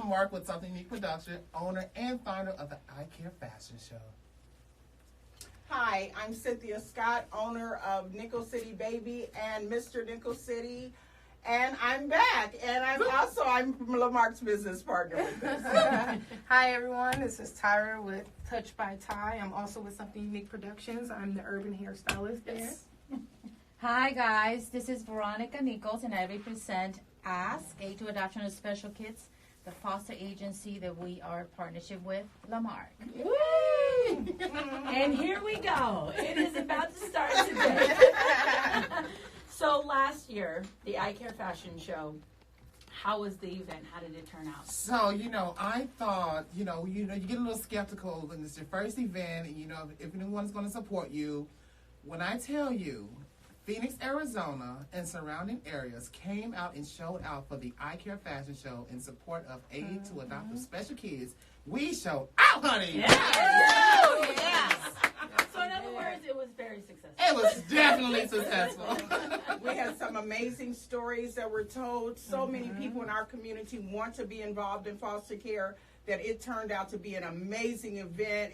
LaMark with Something Unique Production, owner and founder of the ICare Fashion Show. Hi, I'm Cynthia Scott, owner of Nickel City Baby and Mr. Nickel City, and I'm back. And I'm LaMark's business partner with this. Hi everyone, this is Tyra with Touch by Ty. I'm also with Something Unique Productions. I'm the urban hairstylist there. Yes. Hi guys, this is Veronica Nichols and I represent Ask, Aid to Adoption of Special Kids, the foster agency that we are in partnership with, LaMark. And here we go. It is about to start today. So last year, the ICare Fashion Show, how was the event? How did it turn out? So, I thought, you get a little skeptical when it's your first event and, if anyone's going to support you. When I tell you, Phoenix, Arizona, and surrounding areas came out and showed out for the ICare Fashion Show in support of Aid to Adoptive Special Kids. We showed out, honey! Yes! So in other words, it was very successful. It was definitely successful. We had some amazing stories that were told. So many people in our community want to be involved in foster care that it turned out to be an amazing event.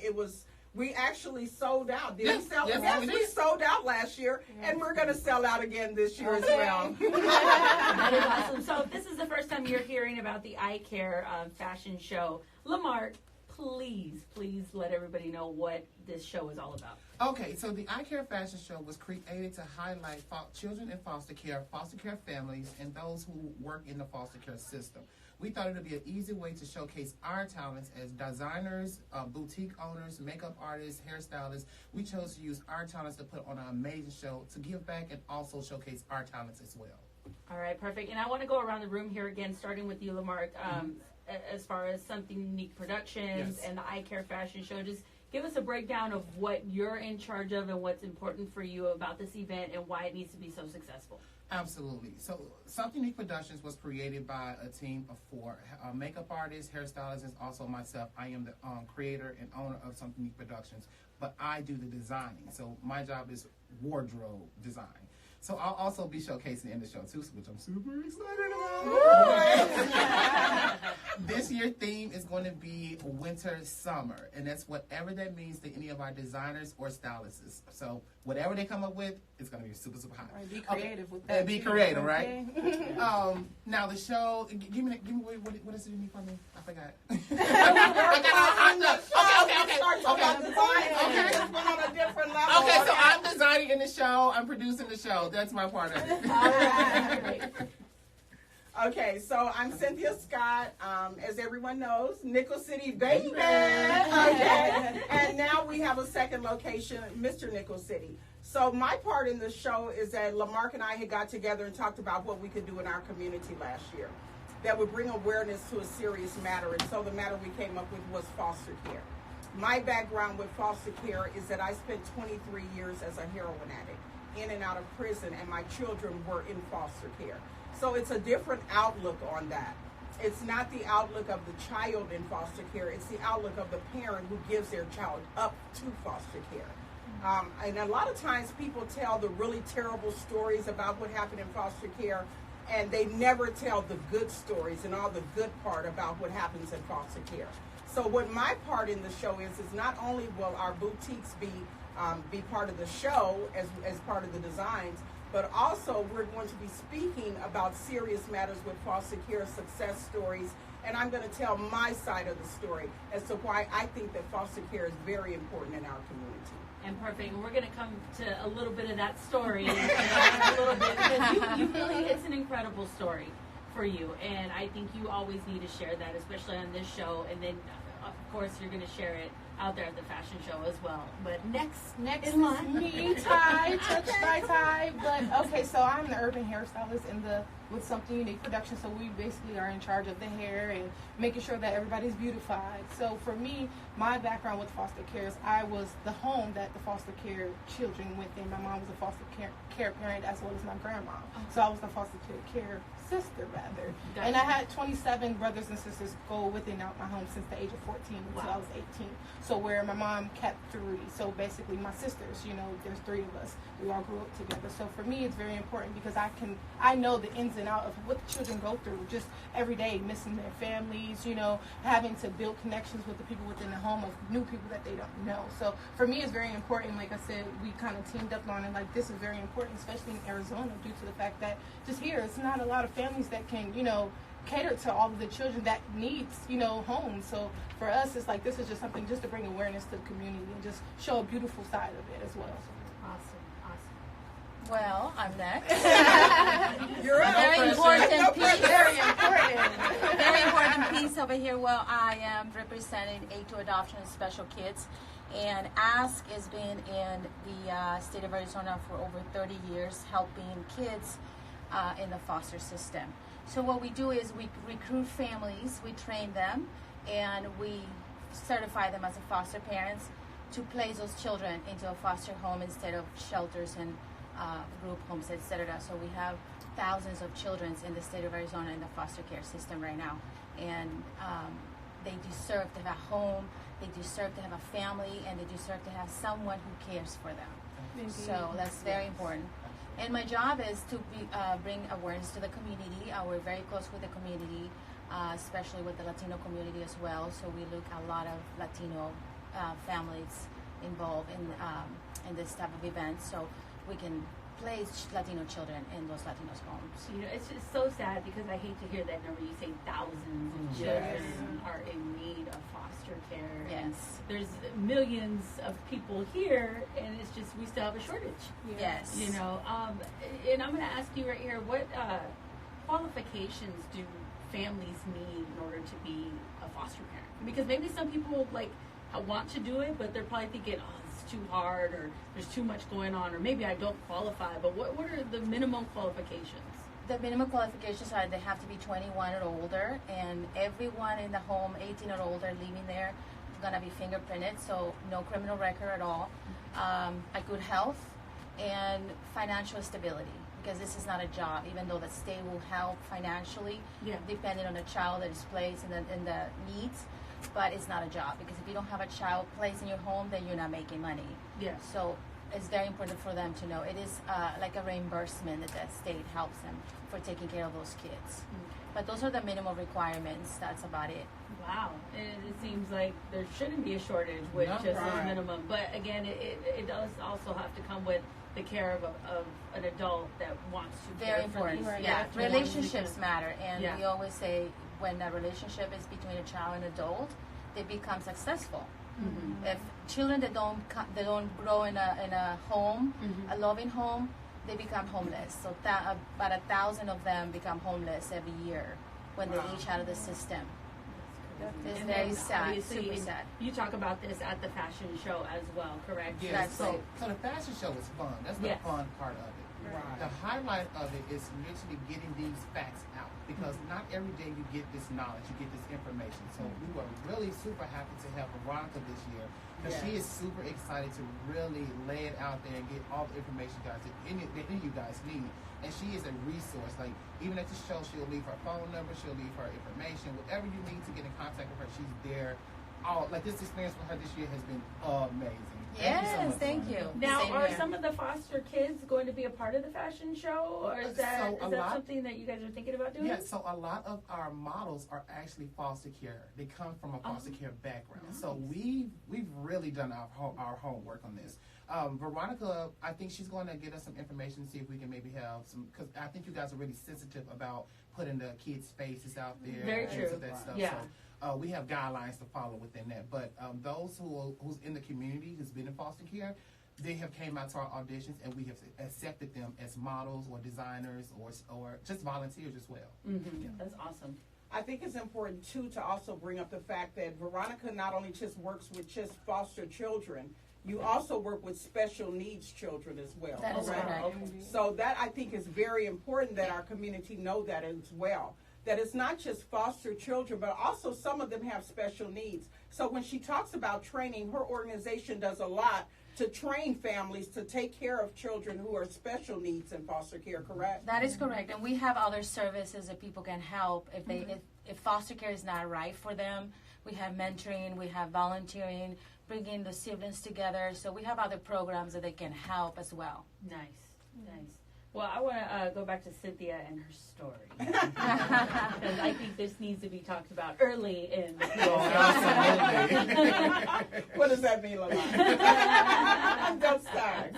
We actually sold out. Did we sell? Yes, we sold out last year, and we're going to sell out again this year as well. That is awesome. So if this is the first time you're hearing about the ICare Fashion Show, LaMark, please let everybody know what this show is all about. Okay, so the ICare Fashion Show was created to highlight children in foster care families, and those who work in the foster care system. We thought it would be an easy way to showcase our talents as designers, boutique owners, makeup artists, hairstylists. We chose to use our talents to put on an amazing show to give back and also showcase our talents as well. All right, perfect. And I want to go around the room here again, starting with you, LaMark, as far as Something Unique Productions and the ICare Fashion Show. Just give us a breakdown of what you're in charge of and what's important for you about this event and why it needs to be so successful. Absolutely. So Something Unique Productions was created by a team of 4 makeup artists, hairstylists, and also myself. I am the creator and owner of Something Unique Productions, but I do the designing. So my job is wardrobe design. So I'll also be showcasing in the show too, which I'm super excited about. This year's theme is going to be winter summer, and that's whatever that means to any of our designers or stylists. So whatever they come up with, it's going to be super hot. Right, be creative with that. Be creative, right? Now the show. Give me what is it you need from me? I forgot. Okay, so I'm designing in the show. I'm producing the show. That's my part of it. All right. Okay, so I'm Cynthia Scott. As everyone knows, Nickel City Baby. Okay, and now we have a second location, Mr. Nickel City. So my part in the show is that LaMark and I had got together and talked about what we could do in our community last year that would bring awareness to a serious matter. And so the matter we came up with was foster care. My background with foster care is that I spent 23 years as a heroin addict, in and out of prison, and my children were in foster care. So it's a different outlook on that. It's not the outlook of the child in foster care, it's the outlook of the parent who gives their child up to foster care. And a lot of times people tell the really terrible stories about what happened in foster care, and they never tell the good stories and all the good part about what happens in foster care. So what my part in the show is not only will our boutiques be part of the show as part of the designs, but also we're going to be speaking about serious matters with foster care success stories, and I'm going to tell my side of the story as to why I think that foster care is very important in our community. And perfect. And we're going to come to a little bit of that story in a little bit, because you really, it's an incredible story for you, and I think you always need to share that, especially on this show, and then of course you're going to share it out there at the fashion show as well. But next is me, Ty, Touch by Ty. But okay, so I'm the urban hairstylist with Something Unique Production. So we basically are in charge of the hair and making sure that everybody's beautified. So for me, my background with foster care is I was the home that the foster care children went in. My mom was a foster care parent as well as my grandma. So I was the foster care sister rather. Gotcha. And I had 27 brothers and sisters go with and out my home since the age of 14 until I was 18. So where my mom kept 3. So basically my sisters, you know, there's 3 of us. We all grew up together. So for me, it's very important because I know the ins and outs of what the children go through just every day, missing their families, you know, having to build connections with the people within the home of new people that they don't know. So for me, it's very important. Like I said, we kind of teamed up on it. Like, this is very important, especially in Arizona, due to the fact that just here, it's not a lot of families that can, you know, cater to all of the children that needs, you know, homes. So for us, it's like, this is just something just to bring awareness to the community and just show a beautiful side of it as well. Awesome. Well, I'm next. You're A very important piece. Very important. Very important piece over here. Well, I am representing Aid to Adoption and Special Kids, and ASK has been in the state of Arizona for over 30 years, helping kids in the foster system. So what we do is we recruit families, we train them, and we certify them as a foster parents to place those children into a foster home instead of shelters and group homes, etc. So we have thousands of children in the state of Arizona in the foster care system right now, and they deserve to have a home, they deserve to have a family, and they deserve to have someone who cares for them. Indeed. So that's very important. And my job is to bring awareness to the community. We're very close with the community, especially with the Latino community as well. So we look at a lot of Latino families involved in this type of events. So we can place Latino children in those Latinos' homes. You know, it's just so sad because I hate to hear that number. You say thousands of children are in need of foster care. Yes. And there's millions of people here, and it's just we still have a shortage. Yes. You know, and I'm going to ask you right here, what qualifications do families need in order to be a foster parent? Because maybe some people want to do it, but they're probably thinking, oh, it's too hard, or there's too much going on, or maybe I don't qualify. But what are the minimum qualifications? The minimum qualifications are they have to be 21 or older, and everyone in the home 18 or older living there is going to be fingerprinted, so no criminal record at all, a good health, and financial stability, because this is not a job, even though the state will help financially, depending on the child that is placed and the needs. But it's not a job, because if you don't have a child placed in your home, then you're not making money. Yeah. So it's very important for them to know. It is like a reimbursement that the state helps them for taking care of those kids. But those are the minimum requirements. That's about it. Wow. And it seems like there shouldn't be a shortage with just those minimum. But again, it does also have to come with the care of an adult that wants to care Very important. for these. Yeah. Relationships matter. And Yeah. we always say when a relationship is between a child and adult, they become successful. Mm-hmm. If children that don't grow in a home, a loving home, they become homeless. So about 1,000 of them become homeless every year when they age out of the system. It's And very then sad, obviously, super sad. You talk about this at the fashion show as well, correct? Yes. That's So it. the fashion show is fun. That's the fun part of it. Right. The highlight of it is literally getting these facts out, because not every day you get this knowledge, you get this information. So we were really super happy to have Veronica this year, because she is super excited to really lay it out there and get all the information that any of you guys need. And she is a resource. Like, even at the show, she'll leave her phone number, she'll leave her information, whatever you need to get in contact with her, she's there. This experience with her this year has been amazing. Yes, thank Veronica. you. Now, Same are here. some of the foster kids going to be a part of the fashion show, or is that something that you guys are thinking about doing? Yeah, so a lot of our models are actually foster care. They come from a foster care background. Nice. So we've really done our homework on this. Veronica, I think she's going to get us some information to see if we can maybe have some, because I think you guys are really sensitive about putting the kids' faces out there. Very and true. that stuff. Yeah. So we have guidelines to follow within that. But those who's in the community, who's been in foster care, they have came out to our auditions, and we have accepted them as models or designers or just volunteers as well. Mm-hmm. Yeah. That's awesome. I think it's important, too, to also bring up the fact that Veronica not only just works with just foster children, you also work with special needs children as well. That is correct. Okay. So that, I think, is very important that our community know that as well. That it's not just foster children, but also some of them have special needs. So when she talks about training, her organization does a lot to train families to take care of children who are special needs in foster care, correct? That is correct, and we have other services that people can help if they if foster care is not right for them. We have mentoring, we have volunteering, bringing the siblings together. So we have other programs that they can help as well. Nice, nice. Well, I want to go back to Cynthia and her story. Because I think this needs to be talked about early in the What does that mean, LaMark? Don't start.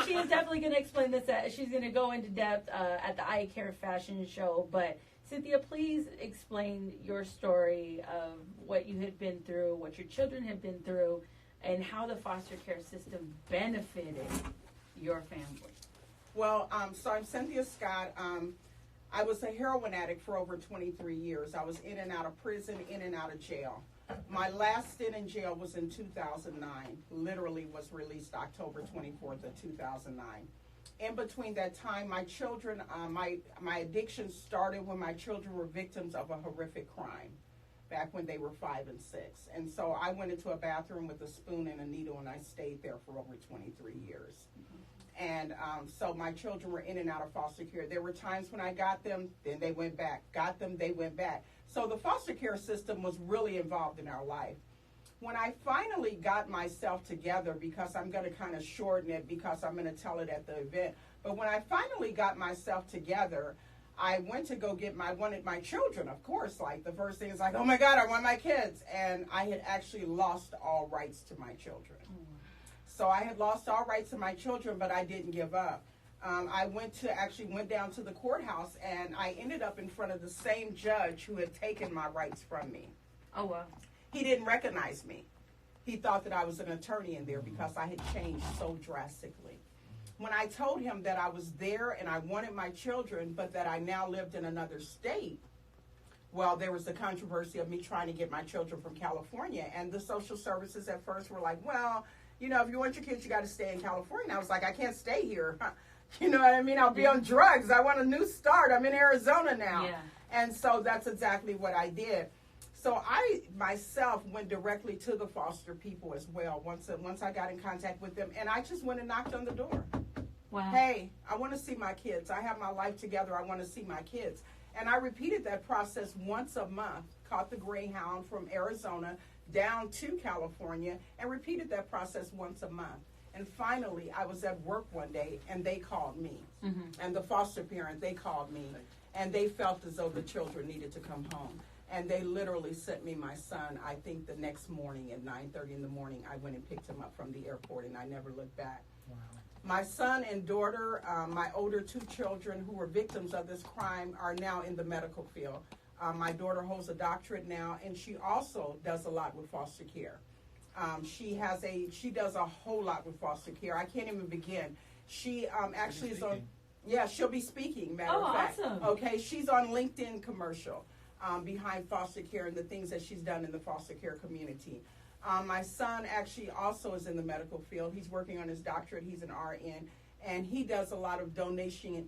She is definitely going to explain this. She's going to go into depth at the ICare fashion show. But Cynthia, please explain your story of what you had been through, what your children had been through, and how the foster care system benefited your family. Well, so I'm Cynthia Scott. I was a heroin addict for over 23 years. I was in and out of prison, in and out of jail. My last stint in jail was in 2009. Literally was released October 24th of 2009. In between that time, my children, my addiction started when my children were victims of a horrific crime back when they were 5 and 6. And so I went into a bathroom with a spoon and a needle, and I stayed there for over 23 years. And so my children were in and out of foster care. There were times when I got them, then they went back. Got them, they went back. So the foster care system was really involved in our life. When I finally got myself together, because I'm going to kind of shorten it because I'm going to tell it at the event, but when I finally got myself together, I went to go get wanted my children, of course. Like, the first thing is like, oh my God, I want my kids. And I had actually lost all rights to my children. So I had lost all rights to my children, but I didn't give up. I went down to the courthouse, and I ended up in front of the same judge who had taken my rights from me. Oh, wow. He didn't recognize me. He thought that I was an attorney in there because I had changed so drastically. When I told him that I was there and I wanted my children, but that I now lived in another state, well, there was the controversy of me trying to get my children from California. And the social services at first were like, well, you know, if you want your kids, you got to stay in California. I was like, I can't stay here. You know what I mean? I'll be on drugs. I want a new start. I'm in Arizona now. Yeah. And so that's exactly what I did. So I myself went directly to the foster people as well once I got in contact with them. And I just went and knocked on the door. Wow. Hey, I want to see my kids. I have my life together. I want to see my kids. And I repeated that process once a month, caught the Greyhound from Arizona down to California, and repeated that process once a month. And finally, I was at work one day, and they called me. Mm-hmm. And the foster parent, they called me, and they felt as though the children needed to come home. And they literally sent me my son. I think the next morning at 9:30 in the morning, I went and picked him up from the airport, and I never looked back. Wow. My son and daughter, my older 2 children who were victims of this crime, are now in the medical field. My daughter holds a doctorate now, and she also does a lot with foster care. She does a whole lot with foster care. I can't even begin. She actually is on. Yeah, she'll be speaking. Matter of fact. Awesome. Okay, she's on LinkedIn commercial behind foster care and the things that she's done in the foster care community. My son actually also is in the medical field. He's working on his doctorate. He's an RN. And he does a lot of donating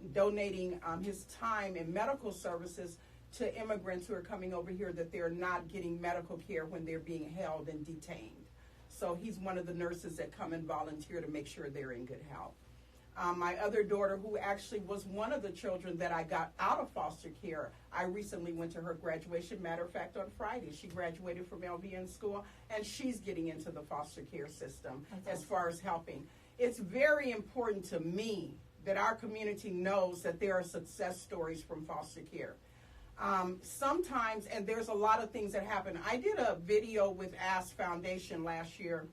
his time in medical services to immigrants who are coming over here that they're not getting medical care when they're being held and detained. So he's one of the nurses that come and volunteer to make sure they're in good health. My other daughter, who actually was one of the children that I got out of foster care, I recently went to her graduation. Matter of fact, on Friday, she graduated from LVN school, and she's getting into the foster care system as far as helping. It's very important to me that our community knows that there are success stories from foster care. Sometimes, and there's a lot of things that happen. I did a video with Ask Foundation last year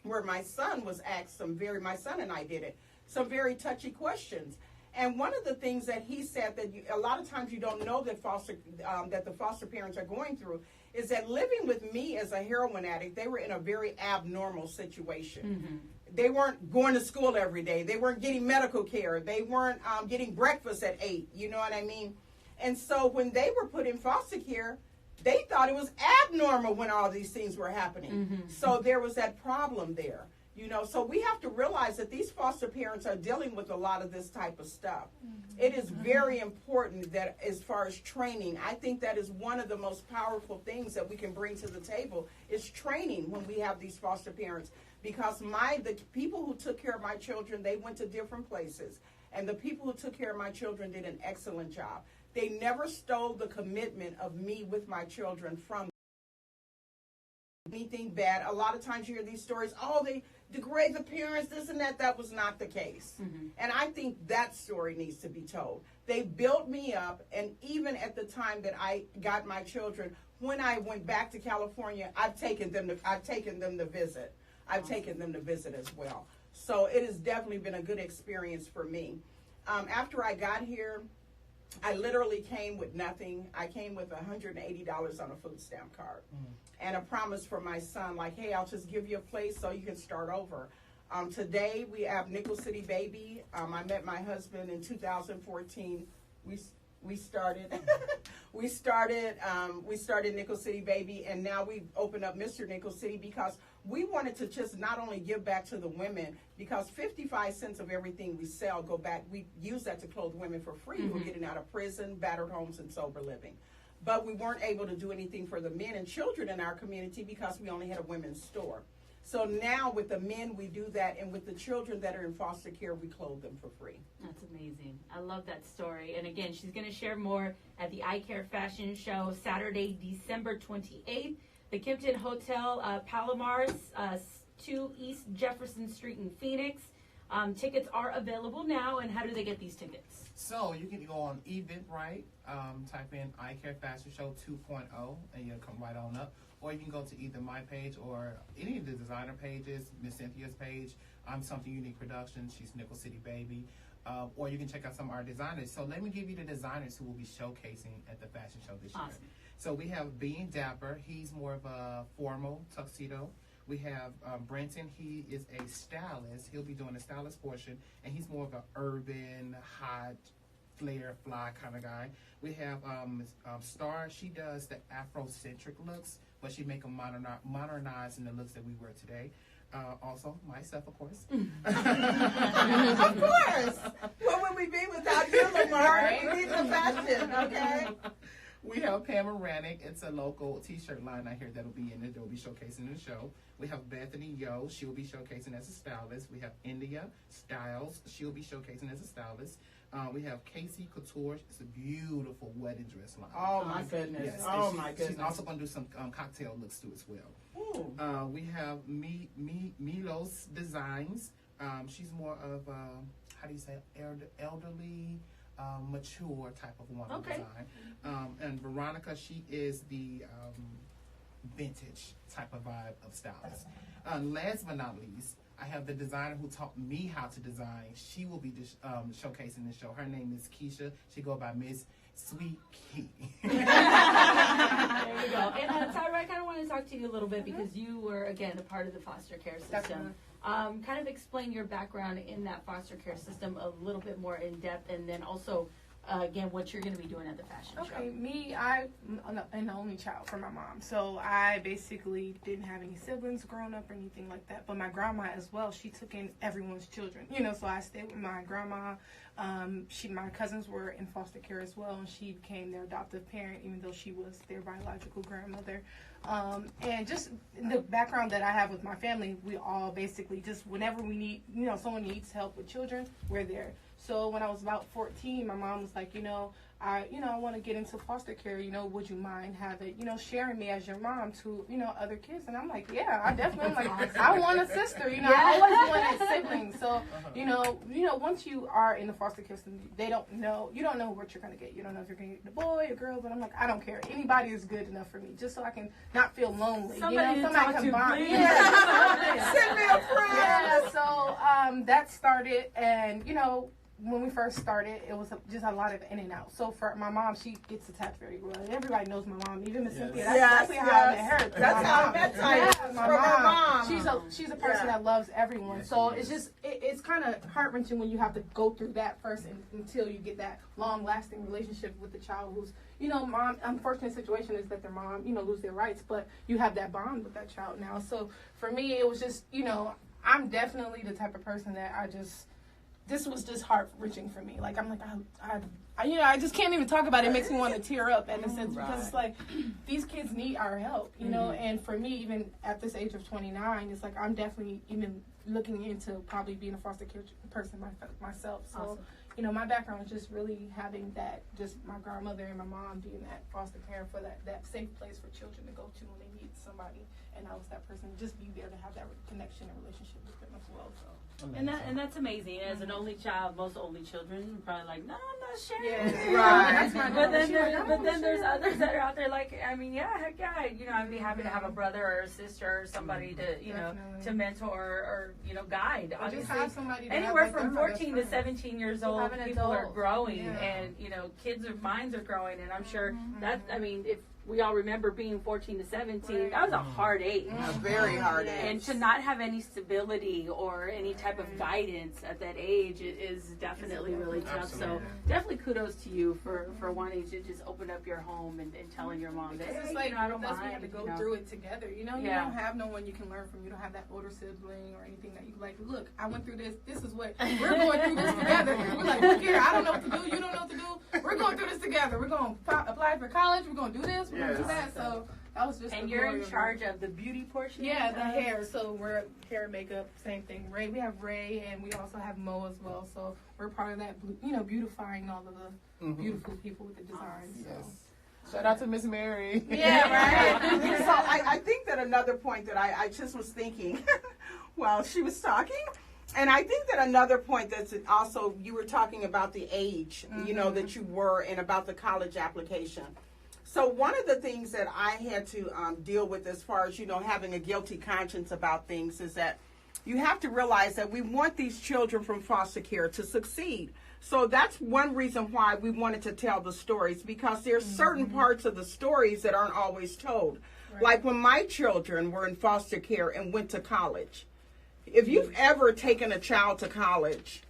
where my son was asked my son and I did it, some very touchy questions. And one of the things that he said that a lot of times you don't know that that the foster parents are going through is that living with me as a heroin addict, they were in a very abnormal situation. Mm-hmm. They weren't going to school every day. They weren't getting medical care. They weren't getting breakfast at 8. You know what I mean? And so when they were put in foster care, they thought it was abnormal when all these things were happening. Mm-hmm. So there was that problem there. You know, so we have to realize that these foster parents are dealing with a lot of this type of stuff. Mm-hmm. It is very important that as far as training, I think that is one of the most powerful things that we can bring to the table is training when we have these foster parents. because the people who took care of my children, they went to different places, and the people who took care of my children did an excellent job. They never stole the commitment of me with my children from anything bad. A lot of times you hear these stories, oh, they degrade the parents, this and that. That was not the case. And I think that story needs to be told. They built me up, and even at the time that I got my children, when I went back to California, I've taken them to visit. I've taken them to visit as well. So it has definitely been a good experience for me. After I got here, I literally came with nothing. I came with $180 on a food stamp card and a promise from my son, like, hey, I'll just give you a place so you can start over. Today we have Nichols City Baby. I met my husband in 2014. We started we started Nichols City Baby, and now we've opened up Mr. Nichols City because we wanted to just not only give back to the women, because 55 cents of everything we sell go back. We use that to clothe women for free who are getting out of prison, battered homes, and sober living. But we weren't able to do anything for the men and children in our community because we only had a women's store. So now with the men, we do that, and with the children that are in foster care, we clothe them for free. That's amazing. I love that story. And again, she's going to share more at the ICare Fashion Show Saturday, December 28th. The Kimpton Hotel, Palomar's, 2 East Jefferson Street in Phoenix. Tickets are available now, and how do they get these tickets? So you can go on Eventbrite, type in ICare Fashion Show 2.0, and you'll come right on up. Or you can go to either my page or any of the designer pages, Miss Cynthia's page. I'm Something Unique Productions. She's Nichols City Baby. Or you can check out some of our designers. So let me give you the designers who will be showcasing at the fashion show this year. So we have Being Dapper. He's more of a formal tuxedo. We have Brenton. He is a stylist. He'll be doing the stylist portion, and he's more of an urban, hot, flare, fly kind of guy. We have Star. She does the Afrocentric looks, but she make them modernize in the looks that we wear today. Also, myself, of course. Of course. What would we be without you, LaMark? We need the fashion, okay? We have Pam Aranic. It's a local t-shirt line out here that'll be in it. They'll be showcasing in the show. We have Bethany Yo. She'll be showcasing as a stylist. We have India Styles. She'll be showcasing as a stylist. We have Casey Couture. It's a beautiful wedding dress line. Oh, my goodness. Yes, Oh, my goodness. She's also going to do some cocktail looks too as well. We have Milos Designs. She's more of, how do you say, elderly, mature type of woman design. And Veronica, she is the vintage type of vibe of stylist. Last but not least, I have the designer who taught me how to design. She will be showcasing the show. Her name is Keisha. She go by Miss Sweet Key. There you go. And Tyra, I kind of want to talk to you a little bit because you were, again, a part of the foster care system. Kind of explain your background in that foster care system a little bit more in depth, and then also, again, what you're going to be doing at the fashion show. Okay, I'm an only child for my mom, so I basically didn't have any siblings growing up or anything like that. But my grandma as well, she took in everyone's children, so I stayed with my grandma. My cousins were in foster care as well, and she became their adoptive parent, even though she was their biological grandmother. And just the background that I have with my family, we all basically just whenever we need, someone needs help with children, we're there. So when I was about 14, my mom was like, I want to get into foster care. Would you mind sharing me as your mom to, other kids? And I'm like, yeah, I definitely. I'm like, I want a sister. I always wanted siblings. So, once you are in the foster care system, you don't know what you're gonna get. You don't know if you're gonna get a boy or girl. But I'm like, I don't care. Anybody is good enough for me, just so I can not feel lonely. Somebody can bond. Yeah. Send me a friend. Yeah. So that started, and when we first started, it was just a lot of in and out. So for my mom, she gets attached very well. Everybody knows my mom, even Miss Cynthia. That's how I met her. That's how I met Tyra. My mom. She's a person that loves everyone. Yes, so it's just it's kind of heart-wrenching when you have to go through that first until you get that long-lasting relationship with the child who's mom. Unfortunate situation is that their mom lose their rights, but you have that bond with that child now. So for me, it was just I'm definitely the type of person that this was just heart-wrenching for me. Like, I'm like, I just can't even talk about it. It makes me want to tear up in a sense because it's like these kids need our help, you know. And for me, even at this age of 29, it's like I'm definitely even looking into probably being a foster care person myself. So, awesome. You know, my background is just really having that, just my grandmother and my mom being that foster care for that safe place for children to go to when they need somebody. And I was that person, just be there to have that connection and relationship with them as well. So. And that's amazing. As an only child, most only children are probably like, no, I'm not sharing. Yeah, right. But then there's others that are out there like, I mean, yeah, heck yeah, you know, I'd be happy to have a brother or a sister or somebody to, you know, to mentor or you know, guide. Or just Obviously, have somebody to anywhere have, from like, 14 to 17 years old, have an people are adult. growing, Yeah. and you know, minds are growing, and I'm sure that, I mean, if we all remember being 14 to 17, that was a hard age. A very hard age. And to not have any stability or any type of guidance at that age is definitely really tough. Absolutely. So definitely kudos to you for wanting to just open up your home and telling your mom that, Because hey, it's like, you know, I don't that's mind. we have to go you know. through it together. You know, you Yeah. don't have no one you can learn from. You don't have that older sibling or anything that you like, look, I went through this. This is what, we're going through this together. We're like, look here, I don't know what to do. You don't know what to do. We're going through this together. We're going to apply for college. We're going to do this. We're going to do that. So that was just And the you're in glory of charge of the beauty portion? Yeah, the hair. So we're hair and makeup, same thing. We have Ray, and we also have Mo as well. So we're part of that, you know, beautifying all of the beautiful people with the designs. So. Yes. Shout out to Miss Mary. Yeah, right. So I think that another point that I just was thinking while she was talking, and I think that another point that's also, you were talking about the age, you know, that you were and about the college application. So one of the things that I had to deal with as far as, you know, having a guilty conscience about things is that you have to realize that we want these children from foster care to succeed. So that's one reason why we wanted to tell the stories, because there's certain parts of the stories that aren't always told. Right. Like when my children were in foster care and went to college. If you've ever taken a child to college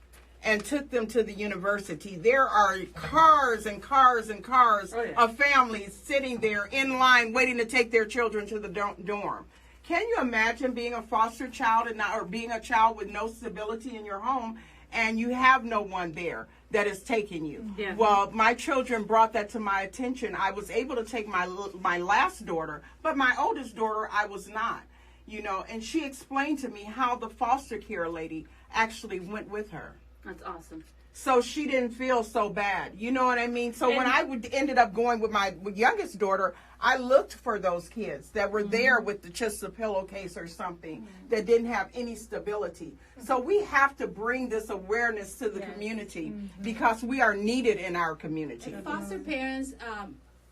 and took them to the university, there are cars and cars and cars of families sitting there in line waiting to take their children to the dorm. Can you imagine being a foster child or being a child with no stability in your home and you have no one there that is taking you? Yeah. Well, my children brought that to my attention. I was able to take my last daughter, but my oldest daughter I was not. You know, and she explained to me how the foster care lady actually went with her. That's awesome. So she didn't feel so bad. You know what I mean? So when I ended up going with my youngest daughter, I looked for those kids that were there with just a pillowcase or something that didn't have any stability. So we have to bring this awareness to the community because we are needed in our community. Foster parents,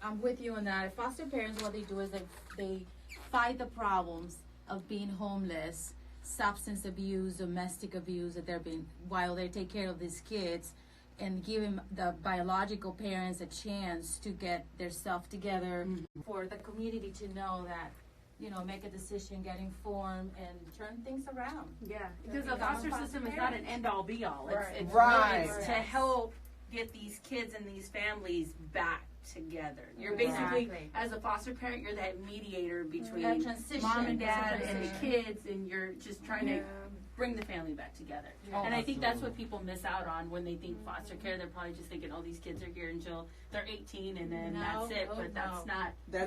I'm with you on that. Foster parents, what they do is they fight the problems of being homeless, substance abuse, domestic abuse that they're being, while they take care of these kids, and giving the biological parents a chance to get their stuff together for the community to know that, you know, make a decision, get informed, and turn things around. Yeah, because the foster system is not an end-all be-all. It's Right. It's to help get these kids and these families back together. You're basically, as a foster parent, you're that mediator between mom and dad and the kids, and you're just trying to bring the family back together. And I think that's what people miss out on when they think foster care. They're probably just thinking, oh, these kids are here until they're 18 and then that's it. But that's not the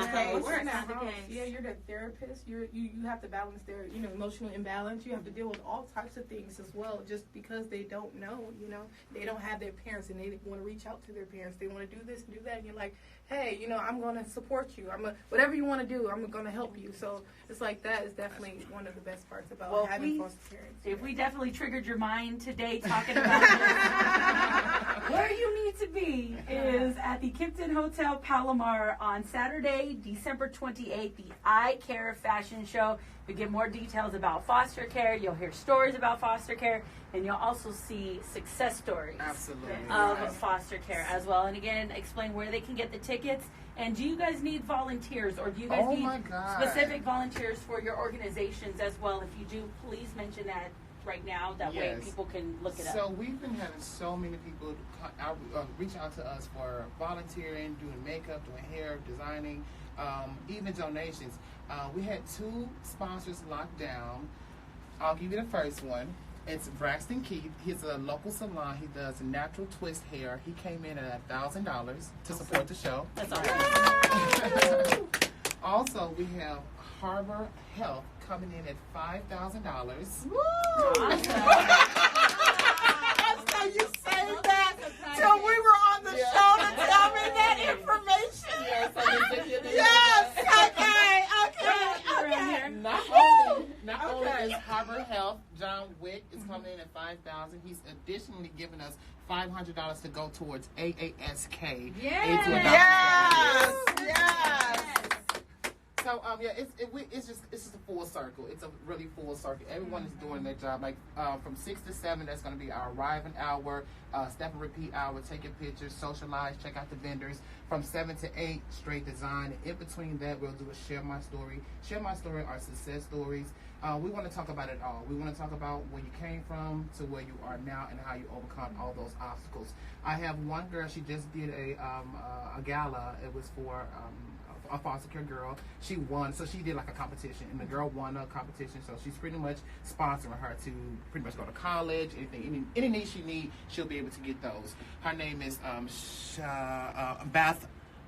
how it works. That's not the case. Yeah, you're the therapist. You have to balance their, you know, emotional imbalance. You have to deal with all types of things as well. Just because they don't know, you know, they don't have their parents and they want to reach out to their parents. They want to do this and do that. And you're like, hey, you know, I'm going to support you. Whatever you want to do, I'm going to help you. So it's like that is definitely one of the best parts about having foster parents. If we definitely triggered your mind today talking about this, where you need to be is at the Kimpton Hotel Palomar on Saturday, December 28th, the ICare Fashion Show. You get more details about foster care. You'll hear stories about foster care, and you'll also see success stories of foster care as well. And again, explain where they can get the tickets. And do you guys need volunteers, or do you guys need specific volunteers for your organizations as well? If you do, please mention that right now. That way people can look it up. So we've been having so many people reach out to us for volunteering, doing makeup, doing hair, designing, even donations. We had 2 sponsors locked down. I'll give you the first one. It's Braxton Keith. He's a local salon. He does natural twist hair. He came in at $1,000 to support the show. That's awesome. Also, we have Harbor Health coming in at $5,000. So you saved that till we were on the show to tell me that information? Yes, okay. Not only is Harbor Health, John Wick is coming in at $5,000. He's additionally giving us $500 to go towards AASK. Yes. So it's just a full circle. It's a really full circle. Everyone is doing their job. Like from 6 to 7, that's going to be our arriving hour, step and repeat hour, taking pictures, socialize, check out the vendors. From 7 to 8, straight design. And in between that, we'll do a share my story. Share my story are success stories. We want to talk about it all. We want to talk about where you came from to where you are now and how you overcome all those obstacles. I have one girl. She just did a gala. It was for a foster care girl. She won, so she did like a competition, and the girl won a competition. So she's pretty much sponsoring her to pretty much go to college. Any need she need, she'll be able to get those. Her name is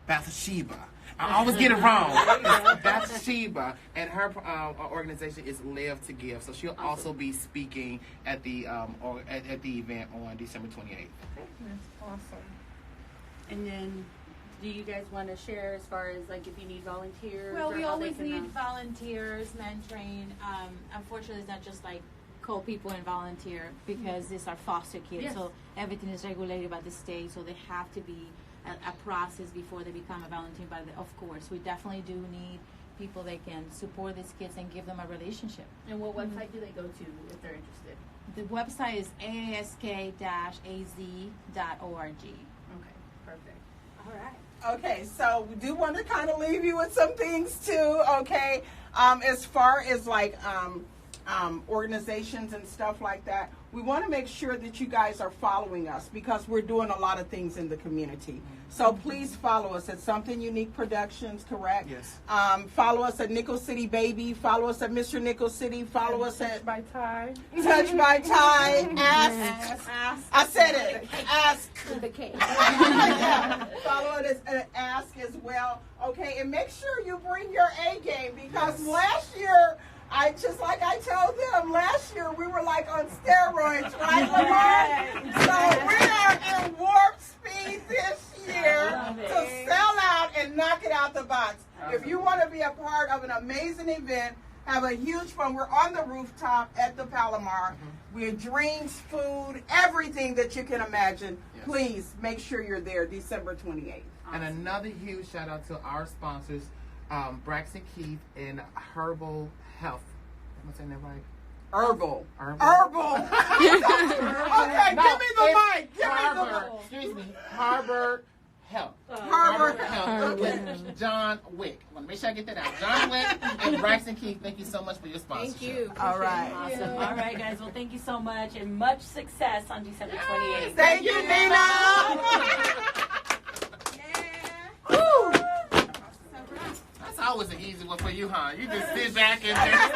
Bathsheba. I always get it wrong. Bathsheba, and her organization is Live to Give. So she'll also be speaking at the at the event on December 28th. That's awesome. And then, do you guys want to share as far as like if you need volunteers? Well, or we how always they can, need volunteers, mentoring. Unfortunately, it's not just like call people and volunteer because it's our foster kids. Yes. So everything is regulated by the state. So they have to be a process before they become a volunteer. Of course, we definitely do need people that can support these kids and give them a relationship. And what website do they go to if they're interested? The website is aask-az.org. Okay, perfect. All right. Okay, so we do want to kind of leave you with some things too, okay? As far as like organizations and stuff like that, we want to make sure that you guys are following us because we're doing a lot of things in the community. So please follow us at Something Unique Productions, correct? Yes. Follow us at Nichols City Baby. Follow us at Mr. Nichols City. Follow us at By Ty. Touch by Ty. Ask. I said it. Ask. With the K. Yeah. Follow it as Ask as well. Okay, and make sure you bring your A game because last year, I told them last year we were like on steroids, right, LaMark? So we are in warp speed this year to sell out and knock it out the box. If you want to be a part of an amazing event, have a huge fun. We're on the rooftop at the Palomar. We're drinks, food, everything that you can imagine. Yes. Please make sure you're there December 28th. And another huge shout out to our sponsors, Braxton Keith and Herbal Health. Am I saying that right? Herbal. Herbal. Okay, give me the mic. Excuse me. Harbor Health. Harbor Health with John Wick. I want to make sure I get that out. John Wick and Braxton Keith, thank you so much for your sponsorship. Thank you. All right. Awesome. All right, guys. Well, thank you so much and much success on December 28th. Thank you, Nina. That's always an easy one for you, huh? You just sit back and just